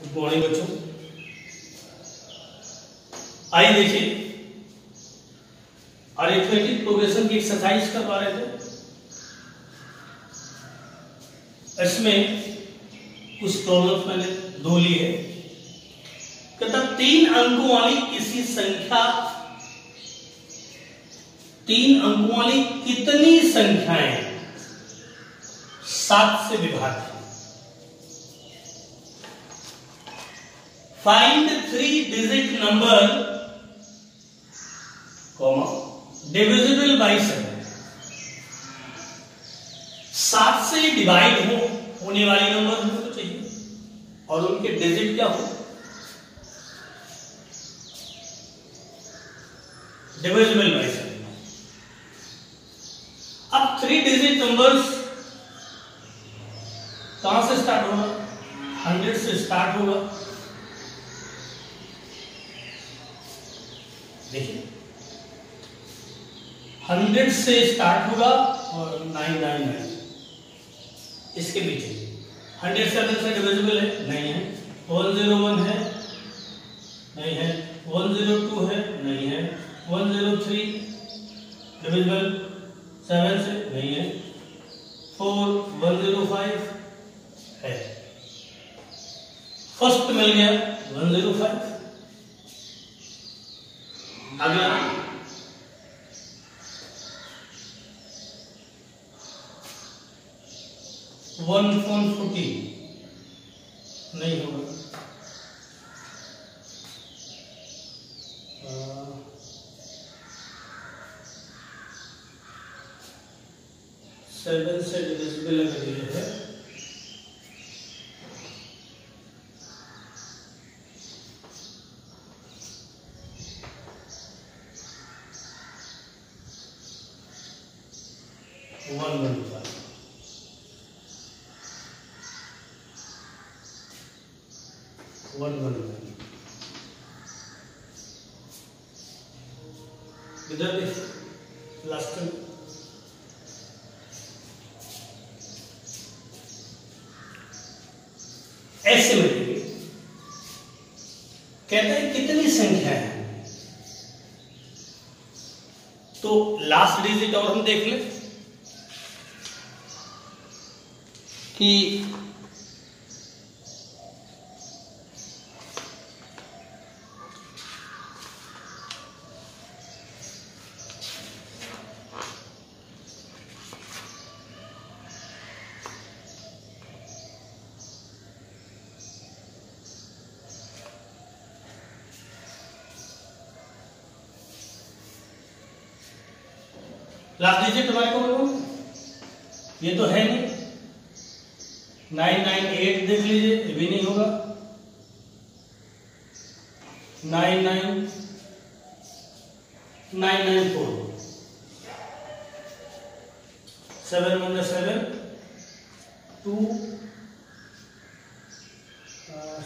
Good morning बच्चों। आइए देखिए, अरिथमेटिक प्रोग्रेशन की एक्सरसाइज करवा रहे थे। इसमें कुछ प्रॉब्लम्स मैंने दो ली है। कहता 3 अंकों वाली किसी संख्या, 3 अंकों वाली कितनी संख्याएं 7 से विभाज्य हैं? Find 3 digit number, divisible by 7। 7 से डिवाइड होने वाली नंबर हमको चाहिए और उनके डिजिट क्या हो, डिविजिबल बाय 7। अब 3 डिजिट नंबर्स कहां से स्टार्ट होगा? 100 से स्टार्ट होगा। देखिए 100 से स्टार्ट होगा और 999 इसके पीछे। 100 7 से डिविजिबल है? नहीं है। 101 है? नहीं है। 102 है? नहीं है। 103 डिविजिबल 7 से? नहीं है। 105 है। फर्स्ट मिल गया 105। अगला 140 नहीं होगा। 7 से डिविजिबल अगर ये है 115। इधर लास्ट ऐसे मिलेगी। कहते हैं कितनी संख्या है, तो लास्ट डिजिट और हम देख लें कि लास्ट डिजिट हमारे को ये तो है नहीं। 998 देख लीजिए, ये भी नहीं होगा। 994 7 1 7 2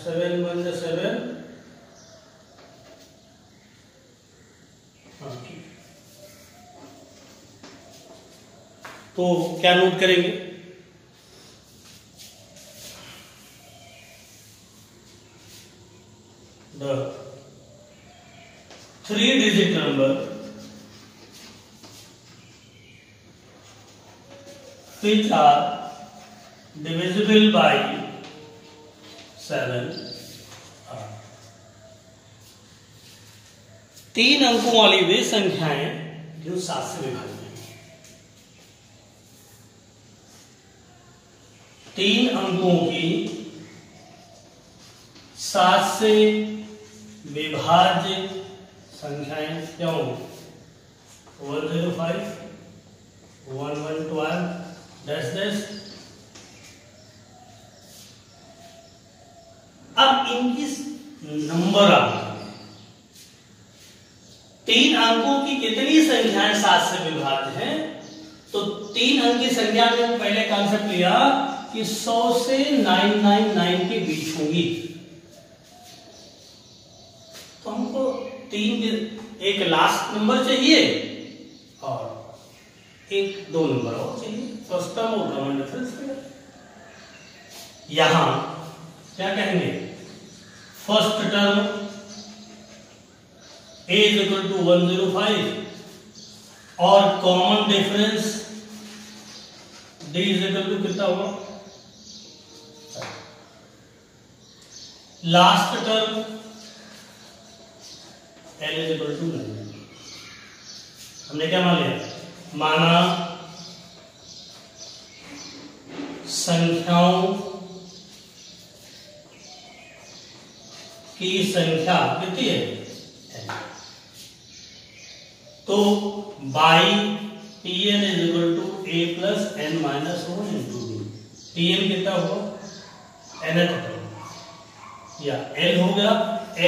7 1 7। तो क्या नोट करेंगे? The 3 digit number which are divisible by 7 are 3 अंकों वाली वे संख्याएं जो 7 से विभाज्य हैं। 3 अंकों की 7 से विभाज्य संख्याएं क्या होंगी? 105 1112 डैश डैश। अब इनकी नंबर आ 3 अंकों की कितनी संख्याएं 7 से विभाज्य हैं? तो 3 अंक की संख्या में हम पहले कॉन्सेप्ट लिया कि 100 से 999 के बीच होंगी। तो हमको 3 एक लास्ट नंबर चाहिए और एक 2 नंबर और चाहिए। फर्स्ट टर्म और कॉमन डिफरेंस। यहां क्या कहेंगे? First term a is equal to 105 और common difference d is equal to कितना हुआ, last term l is equal to 9। हमने क्या मान लिया, माना संख्याओं की संख्या कितनी है, तो by Tn is equal to a plus n minus 1 into D. Tn कितना हुआ, nth टर्म, या l हो गया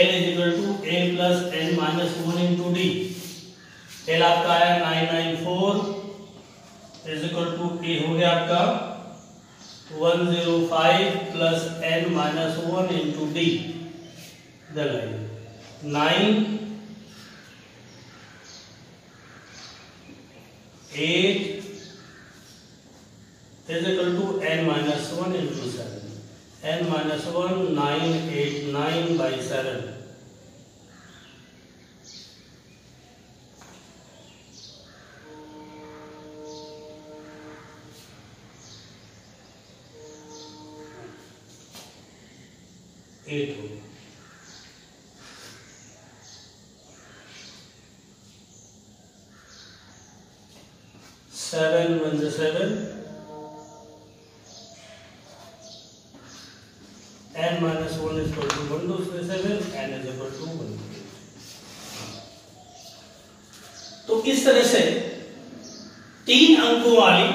l is equal to a plus n minus 1 into D. l आपका आया 994 इज इक्वल टू a हो गया आपका 105 plus n minus 1 into D. इधर लाइए 9 8 is equal to n minus 1 into 7, n minus 1 989 by 7। Eight हो 7 1 7 n minus 1 is equal to 1 2 7 n is equal to 1। तो इस तरह से 3 अंकों वाली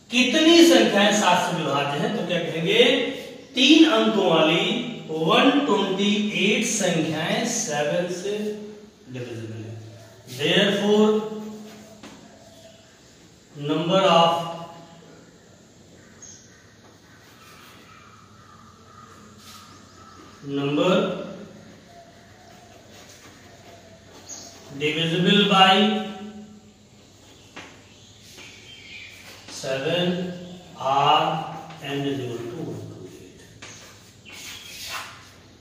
कितनी संख्याएं 7 से विभाज्य है, तो क्या कहेंगे 3 अंकों वाली 128 संख्याएं 7 से डिविजिबल है। Therefore number of divisible by 7 are n is equal to 128।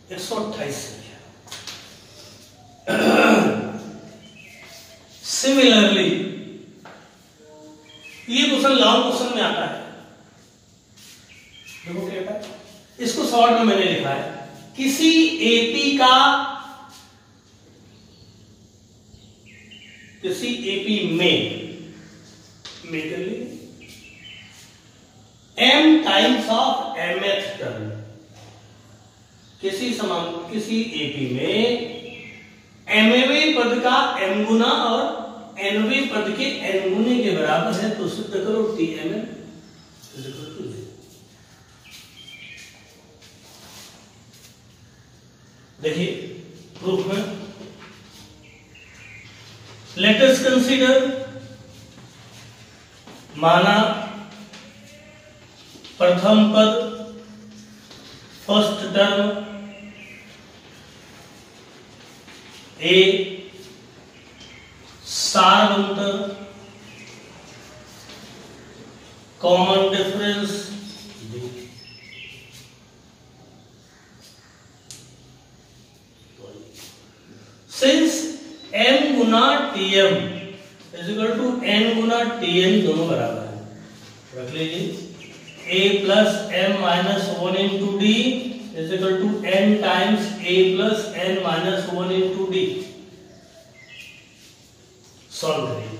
128 संख्या। सिमिलरली ये क्वेश्चन लॉन्ग क्वेश्चन में आता है, देखो क्या कहता है, इसको शॉर्ट में मैंने लिखा है, किसी एपी में के लिए m times of mth term, किसी एपी में mवें पद का m गुना और nवें पद के n गुने के बराबर है, तो सिद्ध करो Tmn। देखिए प्रूफ में, लेट अस कंसीडर, माना प्रथम पद फर्स्ट टर्म ए सारवंतर कॉमन डिफरेंस सिंस m गुना tm is equal to n गुना tn दोनों बराबर है, रख लीजिए a plus m minus 1 into D is equal to n times a plus n minus 1 into D. Solve करिए,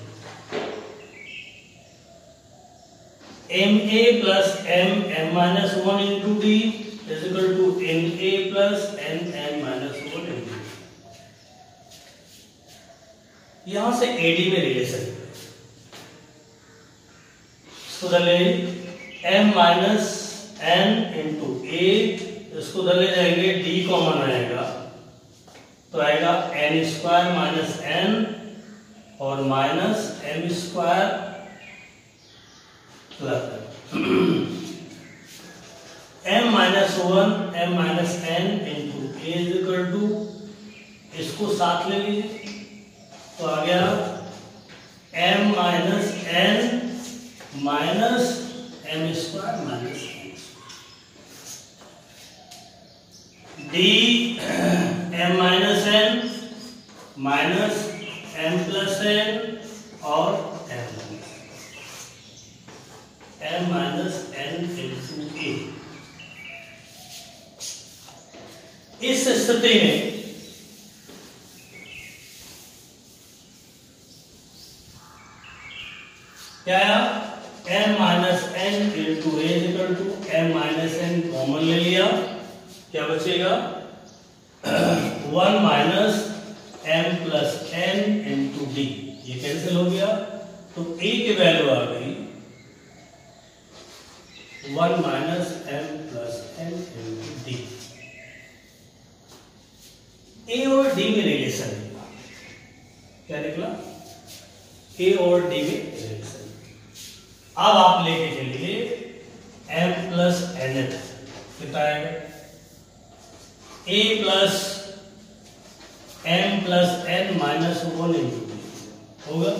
ma plus m minus 1 into D is equal to na plus n minus 1 into D. यहां से AD में relation ले m minus n into ए, इसको उधर ले जाएंगे, d common आएगा तो आएगा n स्क्वायर माइनस n और minus m square plus m minus 1 m minus n into A is equal to, इसको साथ ले लीजिए तो आ गया m minus n minus m square minus n। D M minus N minus M plus N और M minus N into A. इस स्थिति में क्या आया, M minus N into A equal to M minus N common ले लिया, क्या बचेगा 1 minus M plus N into D, ये कैंसिल हो गया तो ए की वैल्यू आ गई 1 minus M plus N into D. A और डी में रिलेशन निकला, क्या निकला, ए और डी में रिलेशन। अब आप लेके चलिए एम प्लस एन एच, कितना आएगा, A plus M plus N minus 1 into D होगा,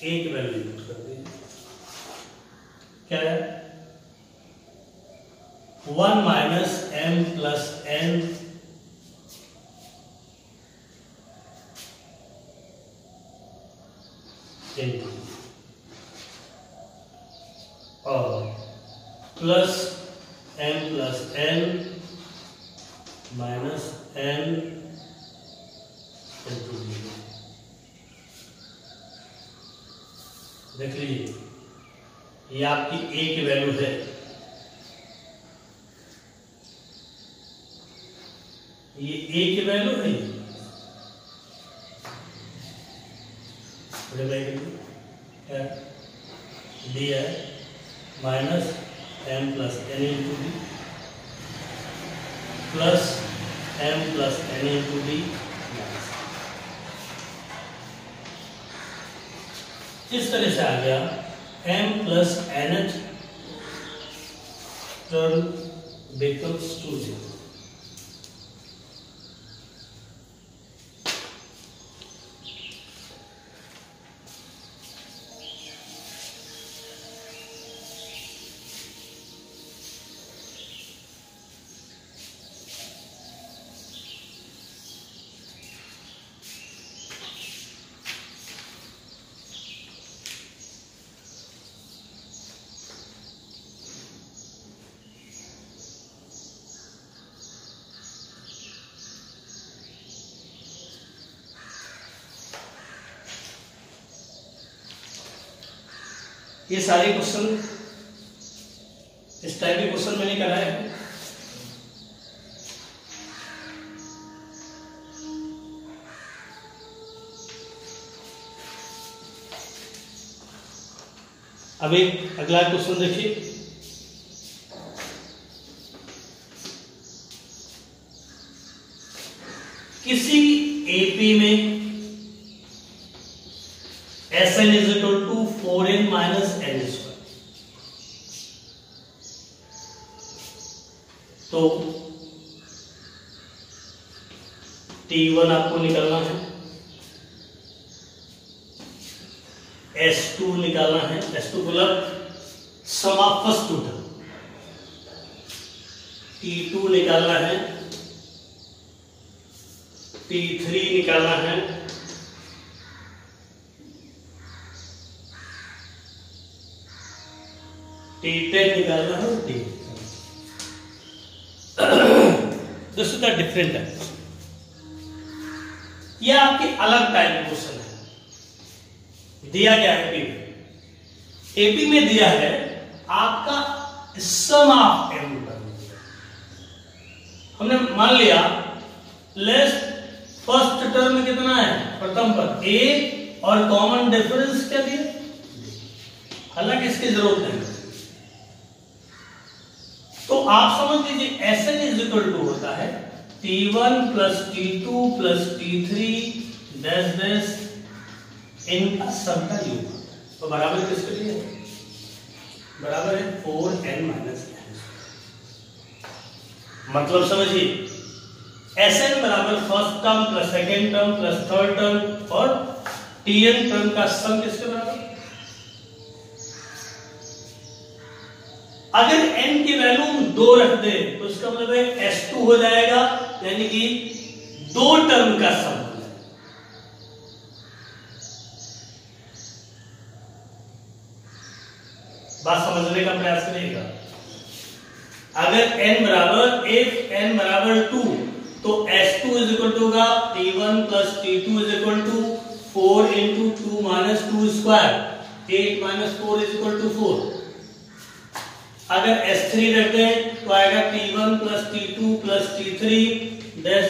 एक वैल्यू यूज कर दीजिए, क्या है 1 minus M plus N into और plus M plus N minus N into D. देख लीजिए ये आपकी ए की वैल्यू है, ये ए की वैल्यू है, डी है minus M plus N into D plus M plus N into D. इस तरह से आ गया M plus N H term becomes 2 0। ये सारे क्वेश्चन इस टाइप के क्वेश्चन मैंने कराए हैं। अब एक अगला क्वेश्चन देखिए, किसी एपी में Sn is equal to 4n minus n square, तो T1 आपको निकालना है, S2 निकालना है, S2 मतलब sum of first two term, T2 निकालना है, T3 निकालना है, T10 निकालना है, T this is the different type. यह आपके अलग टाइप क्वेश्चन है। दिया गया है एपी में दिया है आपका सम ऑफ एम टर्म। हमने मान लिया लेस फर्स्ट टर्म में कितना है, प्रथम पद ए और कॉमन डिफरेंस क्या दिया, हालांकि इसकी जरूरत नहीं। तो आप समझ लीजिए Sn इज इक्वल टू होता है T1 plus T2 plus T3 dash dash इनका सबका योग, तो बराबर किसके लिए, बराबर है 4n माइनस n। मतलब समझिए Sn बराबर first term plus second term plus third term और Tn टर्म का सम किसके बराबर, अगर n की वैल्यू हम 2 रख दे तो इसका मतलब है S2 हो जाएगा, यानी कि 2 टर्म का सम हो जाएगा। बात समझने का प्रयास करिएगा। अगर n बराबर n बराबर 2 तो S2 इज इक्वल टू होगा T1 plus T2 is equal to 4 into 2 minus 2 square, 8 minus 4 is equal to 4। अगर S3 रख दें तो आएगा T1 plus T2 plus T3 dash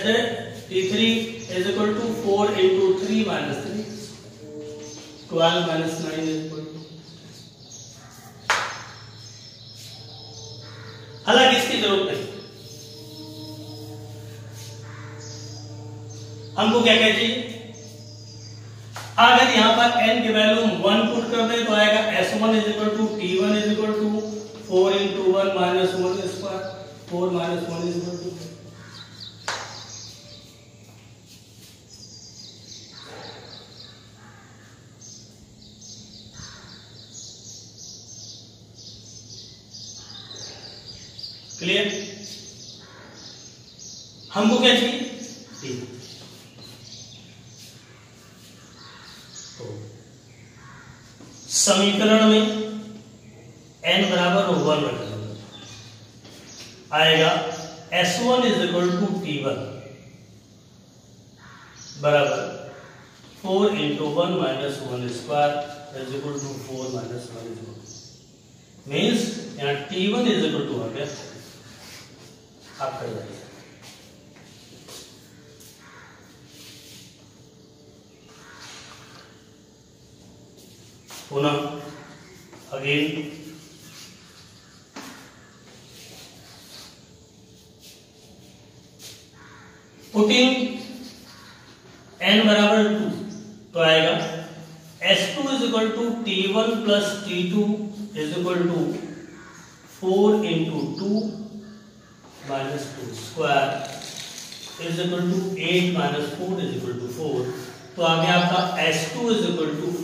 T3 is equal to 4 into 3 minus 3, 12 minus 9 is equal to. हालांकि इसकी जरूरत नहीं, हमको क्या चाहिए? अगर यहां पर n की वैल्यू 1 पुट कर दे तो आएगा S1 is equal to T1 is equal to 4 into 1 minus 1 square, 4 minus 1 is equal to. Clear? हमको क्या चाहिए? तो समीकरण में n बराबर 1 रख दो, आएगा S1 is equal to T1 बराबर 4 into 1 minus 1 square is equal to 4 minus 1 is equal to, means यहाँ T1 इज इक्वल टू आ गया, आप कर जाइए। पुनः अगेन पुटिंग n बराबर 2 तो आएगा S2 is equal to T1 plus T2 is equal to 4 into 2 minus 2 square is equal to 8 minus 4 is equal to 4। तो आगे आपका S2 इज इक्वल टू 4।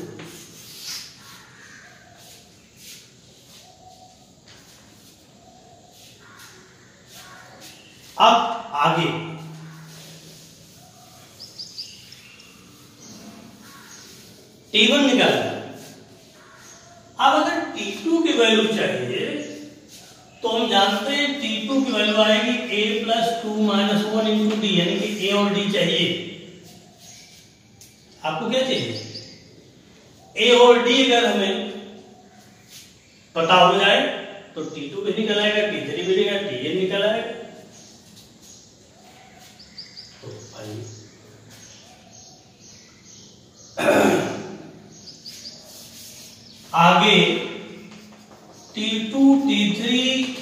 अब आगे T1 निकालना। अब अगर T2 की वैल्यू चाहिए तो हम जानते हैं T2 की वैल्यू आएगी a plus 2 minus 1 into D, यानी कि a और d चाहिए। आपको क्या चाहिए? a और d अगर हमें पता हो जाए तो T2 भी निकल आएगा, T3 भी निकल, Tn निकल आएगा। तो भाई आगे T2 T3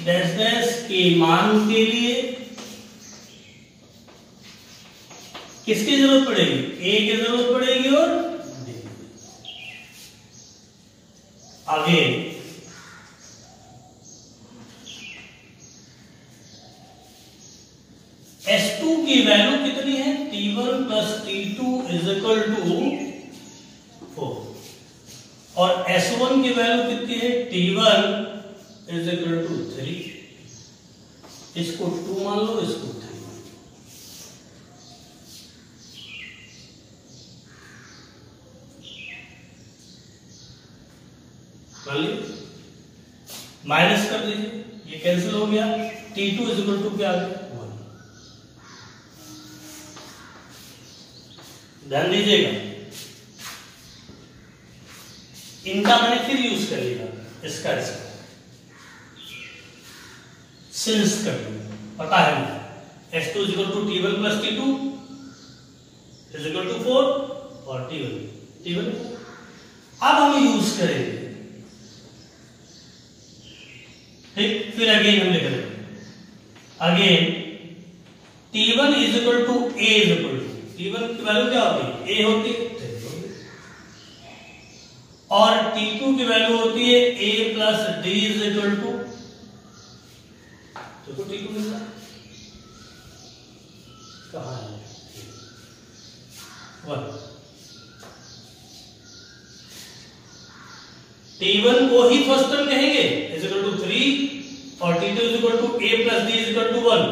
डैश डैश के मान के लिए किसकी जरूरत पड़ेगी? A की जरूरत पड़ेगी और D। आगे S2 की वैल्यू कितनी है? T1 plus T2 is equal to 4 और S1 की वैल्यू कितनी है? T1 is equal to 3। इसको 2 मान लो, इसको 3 मान लो, माइनस कर दीजिए, ये कैंसिल हो गया। T2 इज इक्वल टू क्या आ गया? 1। ध्यान दीजिएगा, इनका मैंने फिर यूज करिएगा, इसका सिंस कर पता है मुझे। S2 is equal to T1 plus T2 is equal to 4 और T1। अब हम यूज करेंगे, ठीक। फिर अगेन हम लिख रहे हैं, again T1 is equal to A is equal to, T1 की वैल्यू क्या होती है? A होती है, और T2 की वैल्यू होती है A plus D is equal to, तो T2 मिलता है कहां है? 1। T1 को ही फर्स्ट टर्म कहेंगे इज इक्वल टू 3 और T2 is equal to A plus D is equal to 1,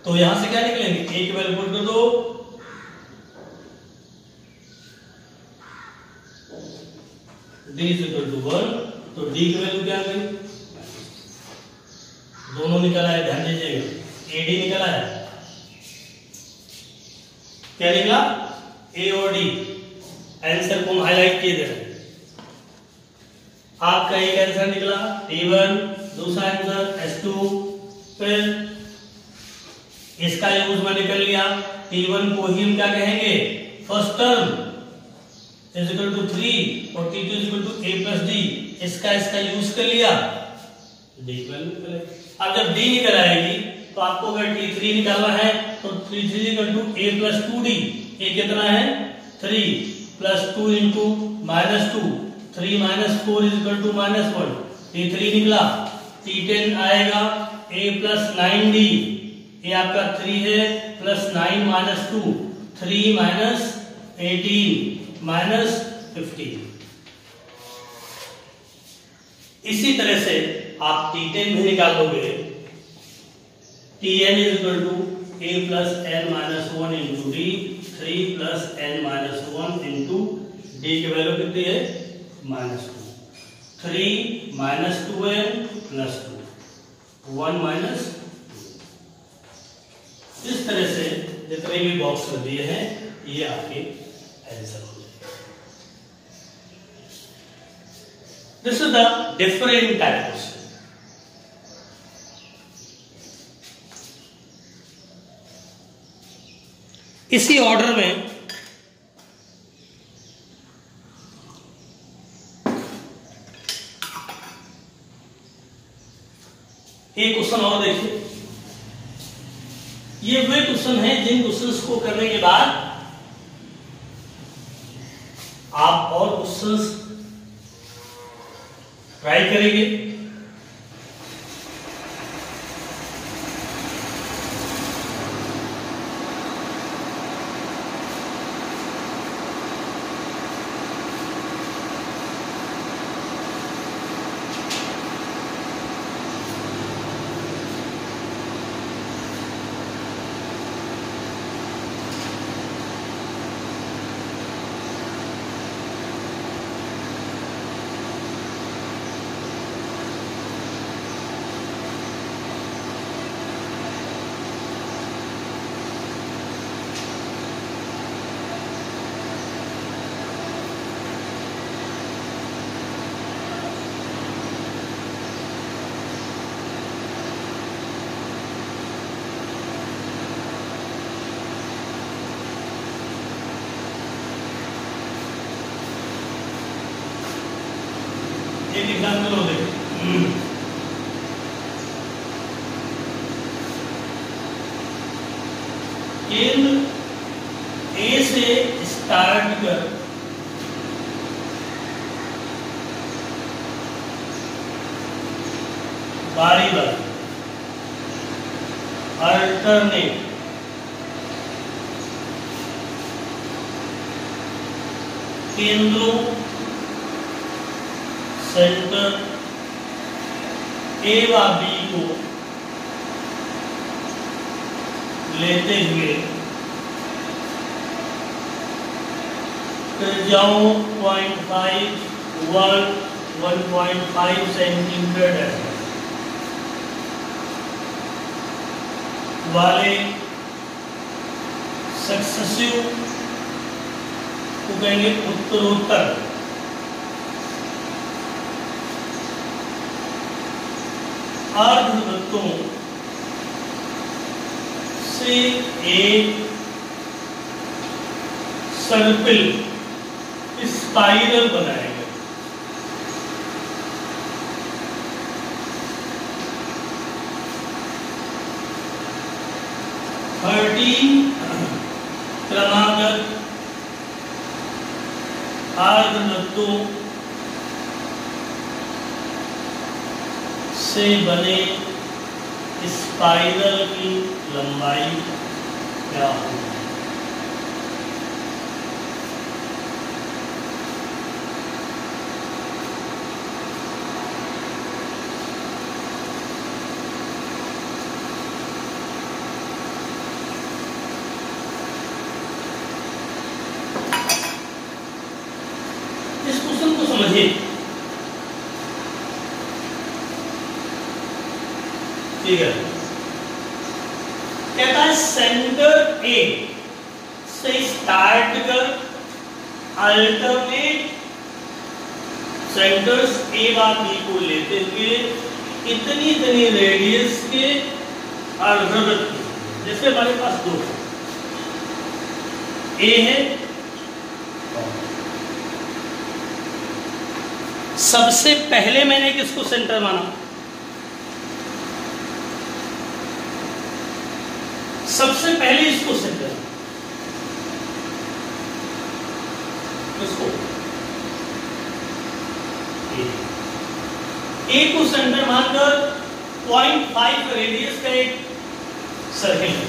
तो यहां से क्या निकलेंगे, A की वैल्यू पुट कर दो, D इज इक्वल टू 1, तो D की वैल्यू क्या आ गई, दोनों निकल आए, ध्यान दीजिएगा, AD निकल आया, क्या निकला, A और D, आंसर को हम हाईलाइट किए थे। आपका एक आंसर निकला T1, दूसरा आंसर S2, फिर इसका यूज मैंने कर लिया, T1 को ही हम क्या कहेंगे, first term is equal to 3 और T2 is equal to A plus D, इसका यूज कर लिया, D वैल्यू निकले। अब जब D निकल आएगी तो आपको अगर T3 निकालना है तो 3 equal to A plus 2D, A कितना है 3 plus 2 into minus 2, 3 minus 4 is equal to minus 1, T3 निकला, T10 आएगा A प्लस 9D, ये आपका 3 है प्लस 9 माइनस 2, 3 माइनस 18 माइनस 15। इसी तरह से आप T10 भी निकाल लोगे, Tn is equal to A plus n minus 1 into D, 3 plus n minus 1 into D की वैल्यू कितनी है, minus 2, 3 minus 2n plus 2, 1 minus 2। इस तरह से जितने भी बॉक्स में दिए हैं ये आपके आंसर हो जाएंगे। This is the different type question. इसी ऑर्डर में एक क्वेश्चन और देखिए, ये वे क्वेश्चन हैं जिन क्वेश्चंस को करने के बाद आप और क्वेश्चंस ट्राई करेंगे। एक एग्जाम्पल हो देखिए, केंद्र ए से स्टार्ट कर बारी बारी अल्टरनेट केंद्रों सेंटर ए व बी को लेते हुए त्रिज्याओं 0.5, 1, 1.5 सेंटीमीटर वाले सक्सेसिव को कहेंगे उत्तरोत्तर अर्धवृत्तों से एक सर्पिल स्पाइरल बनाएगा। क्रमागत अर्धवृत्तों से बने स्पाइरल की लंबाई क्या होगी? समझे। ठीक है, कहता है सेंटर ए से स्टार्ट कर अल्टरनेट सेंटर्स ए व बी को लेते हुए इतनी इतनी रेडियस के अर्धवृत्त, जैसे हमारे पास दो ए है, सबसे पहले मैंने किसको सेंटर माना, सबसे पहले इसको सेंटर, इसको ए को सेंटर मानकर 0.5 रेडियस का एक सर्किल है।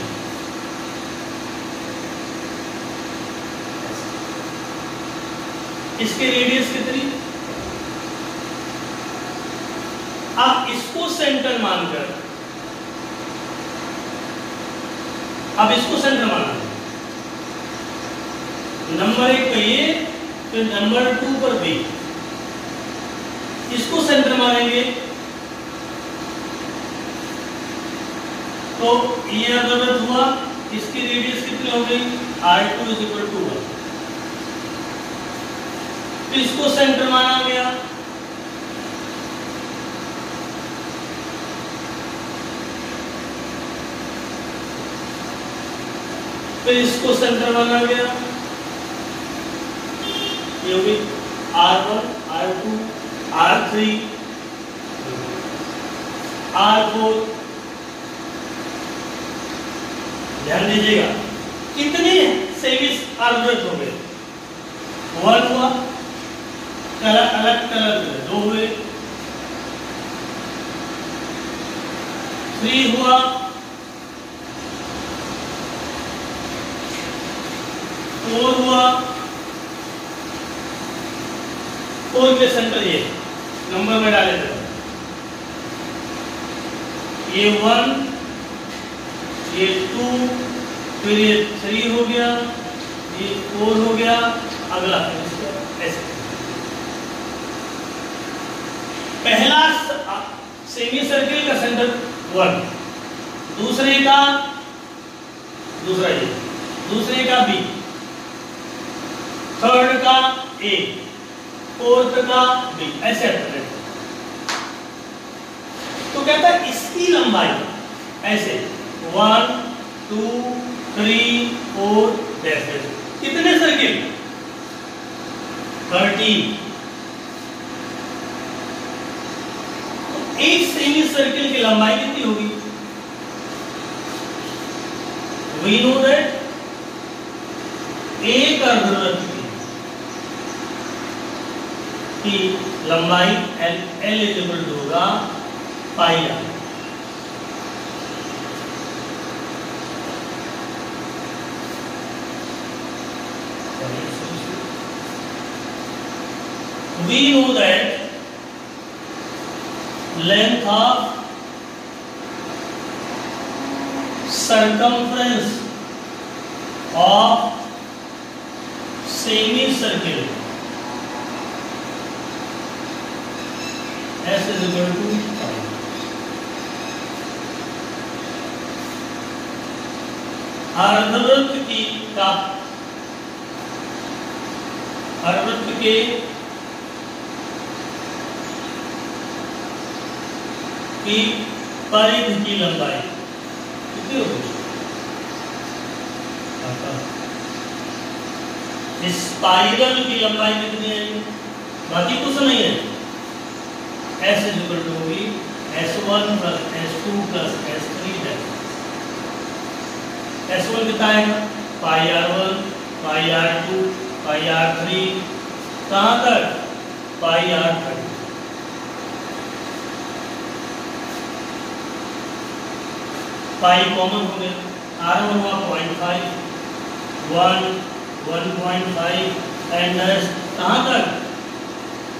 इसकी रेडियस कितनी, अब इसको सेंटर मानकर, अब इसको सेंटर माना, नंबर 1 पे ये, फिर नंबर 2 पर बी, इसको सेंटर मानेंगे तो ये अर्धवृत्त हुआ, इसकी रेडियस कितनी हो गई, R2 = 1। तो इसको सेंटर माना गया, फिर इसको सेंटर माना गया, ये हो गई R1, R2, R3, R4। ध्यान दीजिएगा कितने सेमी अर्धवृत्त हो गए, 1 हुआ, कलर अलग कलर 2 हुए, 3 हुआ, 4 हुआ, 4 के सेंटर ये नंबर में डाले थे, ये 1, ये 2, फिर ये 3 हो गया, ये 4 हो गया, अगला ऐसे। पहला सेमी सर्किल का सेंटर 1, दूसरे का ये, दूसरे का B, थर्ड का A, फोर्थ का B, ऐसे अल्टरनेट। तो कहता है इसकी लंबाई ऐसे 1, 2, 3, 4 कितने सर्किल, 30। तो एक सेमी सर्किल की लंबाई कितनी होगी, we know that एक अर्धवृत्त की लंबाई L = होगा पाई r। We know that length of circumference of semicircle S is equal to pi। अर्धवृत्त की अर्धवृत्त के की परिधि की लंबाई कितनी होगी, स्पाइरल की लंबाई कितनी है, बाकी कुछ नहीं है। S is equal to होगी S1 + S2 + S3। S1 कितना आएगा, पाई r1, पाई r2, पाई r3, कहाँ तक, पाई r30। पाई कॉमन हो गया, r1 हुआ 0.5, 1, 1.5 एंड कहाँ तक,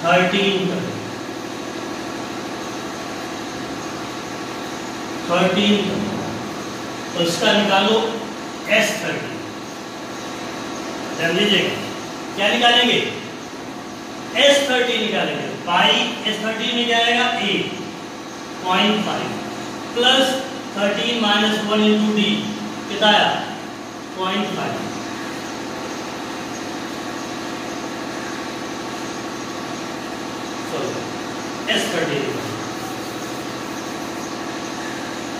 13 तक, 13 तक। तो इसका निकालो S30। ध्यान दीजिएगा क्या निकालेंगे, S30 निकालेंगे, पाई S30 में क्या आएगा 8.5 प्लस 13 माइनस 1 इंटू डी कितना आया 0.5। S30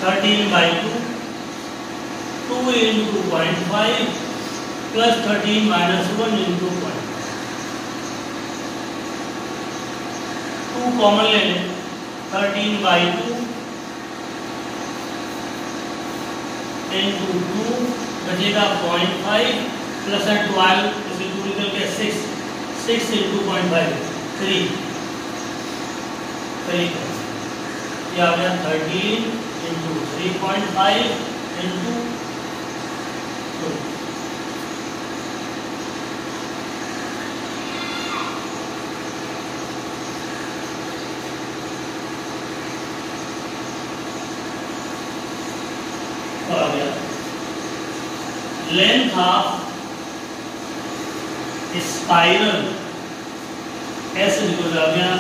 13/2 2 into 0.5 plus 13 minus 1 into 0.5 2 common ले लें 13/2 into 2 बचेगा 0.5 प्लस 12 इससे 2 निकल के 6 into 0.5 3 ये आ गया 13 into 3.5 into 2 आ गया लेंथ ऑफ स्पाइरल ऐसे निकल आ गया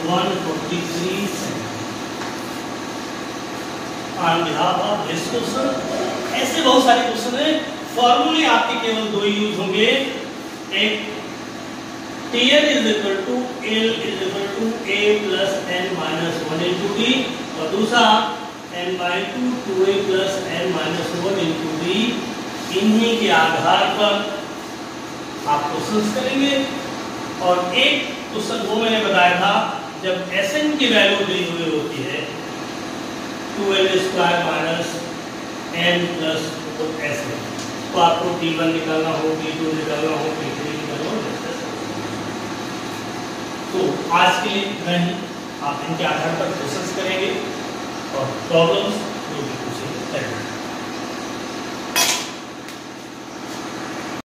143 centimetre. On behalf of this question ऐसे बहुत सारे क्वेश्चन है, फॉर्मूले आपके केवल दो ही यूज होंगे, एक Tn is equal to L is equal to A plus n minus 1 into D और दूसरा n/2 2a plus n minus 1 into D. इन्हीं के आधार पर आप क्वेश्चन करेंगे। और एक क्वेश्चन वो मैंने बताया था जब Sn की वैल्यू दी हुई होती है 2l² minus n plus Sn, तो आपको T1 निकालना हो, T2 निकालना हो, T3 निकालना हो। तो आज के लिए इतना ही, आप इनके आधार पर क्वेश्चंस करेंगे और प्रॉब्लम्स